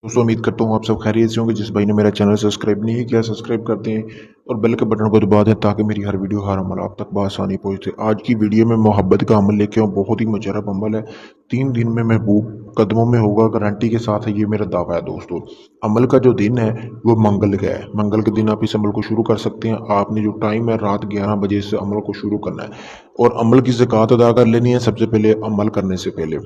दोस्तों उम्मीद करता हूँ आप सब खैरियत से होंगे। जिस भाई ने मेरा चैनल सब्सक्राइब नहीं किया सब्सक्राइब कर दें और बेल के बटन को दबा दें ताकि मेरी हर वीडियो हर अमल आप तक बआसानी पहुँचे। आज की वीडियो में मोहब्बत का अमल लेके आऊँ, बहुत ही मुजरब अमल है। 3 दिन में महबूब कदमों में होगा, गारंटी के साथ है, ये मेरा दावा है। दोस्तों अमल का जो दिन है वो मंगल का है। मंगल के दिन आप इस अमल को शुरू कर सकते हैं। आपने जो टाइम है रात 11 बजे से अमल को शुरू करना है और अमल की ज़कात अदा कर लेनी है सबसे पहले अमल करने से पहले।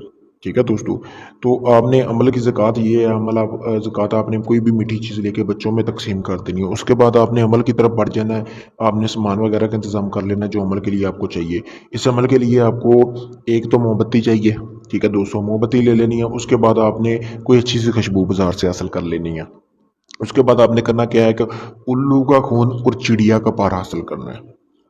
ठीक है दोस्तों, तो आपने अमल की ज़कात ये है, अमल आप ज़कात आपने कोई भी मीठी चीज़ लेके बच्चों में तकसीम कर देनी है। उसके बाद आपने अमल की तरफ बढ़ जाना है। आपने सामान वगैरह का इंतज़ाम कर लेना है जो अमल के लिए आपको चाहिए। इस अमल के लिए आपको एक तो मोमबत्ती चाहिए। ठीक है दोस्तों, मोमबत्ती ले लेनी है। उसके बाद आपने कोई अच्छी सी खुशबू बाजार से हासिल कर लेनी है। उसके बाद आपने करना क्या है कि उल्लू का खून और चिड़िया का पार हासिल करना है।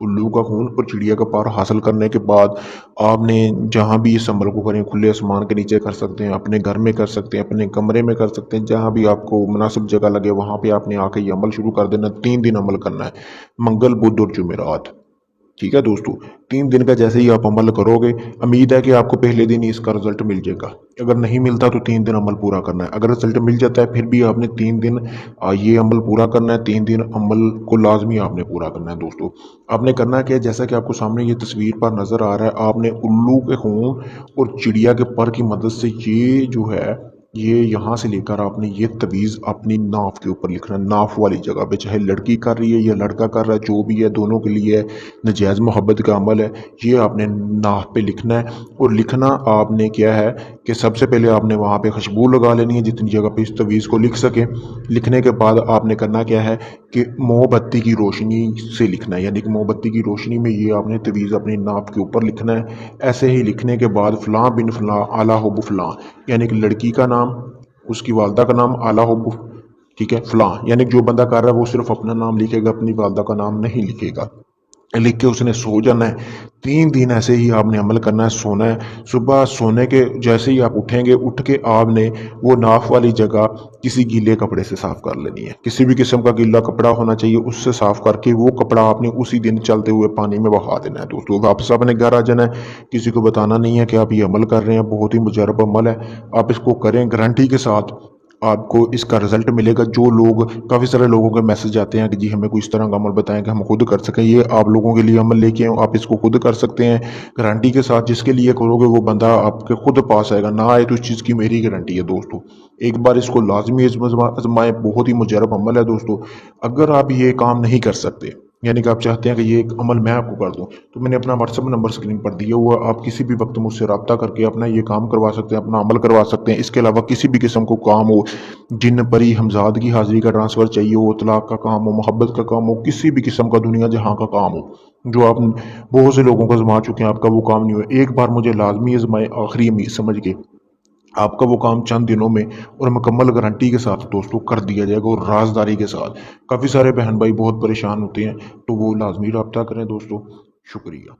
उल्लू का खून और चिड़िया का पार हासिल करने के बाद आपने जहाँ भी इस अमल को करें, खुले आसमान के नीचे कर सकते हैं, अपने घर में कर सकते हैं, अपने कमरे में कर सकते हैं, जहाँ भी आपको मुनासिब जगह लगे वहाँ पे आपने आके ये अमल शुरू कर देना। 3 दिन अमल करना है, मंगल बुध और जुमेरात। ठीक है दोस्तों, 3 दिन का जैसे ही आप अमल करोगे, उम्मीद है कि आपको पहले दिन ही इसका रिजल्ट मिल जाएगा। अगर नहीं मिलता तो 3 दिन अमल पूरा करना है। अगर रिजल्ट मिल जाता है फिर भी आपने 3 दिन ये अमल पूरा करना है। 3 दिन अमल को लाजमी आपने पूरा करना है। दोस्तों आपने करना क्या है, जैसा कि आपको सामने ये तस्वीर पर नज़र आ रहा है, आपने उल्लू के खून और चिड़िया के पर की मदद से ये जो है ये यहाँ से लेकर आपने ये तवीज़ अपनी नाफ के ऊपर लिखना है। नाफ वाली जगह पे, चाहे लड़की कर रही है या लड़का कर रहा है, जो भी है दोनों के लिए नजायज़ मोहब्बत का अमल है। ये आपने नाफ पे लिखना है। और लिखना आपने क्या है कि सबसे पहले आपने वहाँ पे खुशबू लगा लेनी है जितनी जगह पे इस तवीज़ को लिख सके। लिखने के बाद आपने करना क्या है कि मोमबत्ती की रोशनी से लिखना है, यानी कि मोमबत्ती की रोशनी में ये आपने तवीज़ अपनी नाफ के ऊपर लिखना है। ऐसे ही लिखने के बाद फ़लाँ बिन फ़लाँ आला हुब फ़लाँ, यानी कि लड़की का नाम, उसकी वालदा का नाम, आला हुब, ठीक है, फ़लाँ, यानी कि जो बंदा कर रहा है वो सिर्फ अपना नाम लिखेगा, अपनी वालदा का नाम नहीं लिखेगा। लिख के उसने सो जाना है। 3 दिन ऐसे ही आपने अमल करना है, सोना है। सुबह सोने के जैसे ही आप उठेंगे, उठ के आपने वो नाफ वाली जगह किसी गीले कपड़े से साफ कर लेनी है। किसी भी किस्म का गीला कपड़ा होना चाहिए, उससे साफ करके वो कपड़ा आपने उसी दिन चलते हुए पानी में बहा देना है। दोस्तों वापस अपने घर आ जाना है। किसी को बताना नहीं है कि आप ये अमल कर रहे हैं। बहुत ही मुजरब अमल है, आप इसको करें, गारंटी के साथ आपको इसका रिजल्ट मिलेगा। जो लोग, काफ़ी सारे लोगों के मैसेज आते हैं कि जी हमें कोई इस तरह का अमल बताएं कि हम खुद कर सकें, ये आप लोगों के लिए अमल लेके आए, आप इसको खुद कर सकते हैं गारंटी के साथ। जिसके लिए करोगे वो बंदा आपके खुद पास आएगा, ना आए तो इस चीज़ की मेरी गारंटी है। दोस्तों एक बार इसको लाजमी आजमाएं, बहुत ही मुजरब अमल है। दोस्तों अगर आप ये काम नहीं कर सकते, यानी कि आप चाहते हैं कि ये एक अमल मैं आपको कर दूं, तो मैंने अपना व्हाट्सअप नंबर स्क्रीन पर दिया हुआ, आप किसी भी वक्त मुझसे रब्ता करके अपना ये काम करवा सकते हैं, अपना अमल करवा सकते हैं। इसके अलावा किसी भी किस्म को काम हो, जिन परी हमजाद की हाजिरी का ट्रांसफ़र चाहिए हो, तलाक का काम हो, मोहब्बत का काम हो, किसी भी किस्म का दुनिया जहाँ का काम हो, जो आप बहुत से लोगों को आजमा चुके हैं, आपका वो काम नहीं हुआ, एक बार मुझे लाजमी आजमाएं, आखिरी उम्मीद समझ के आपका वो काम चंद दिनों में और मुकम्मल गारंटी के साथ दोस्तों कर दिया जाएगा और राजदारी के साथ। काफ़ी सारे बहन भाई बहुत परेशान होते हैं, तो वो लाजमी रब्ता करें दोस्तों। शुक्रिया।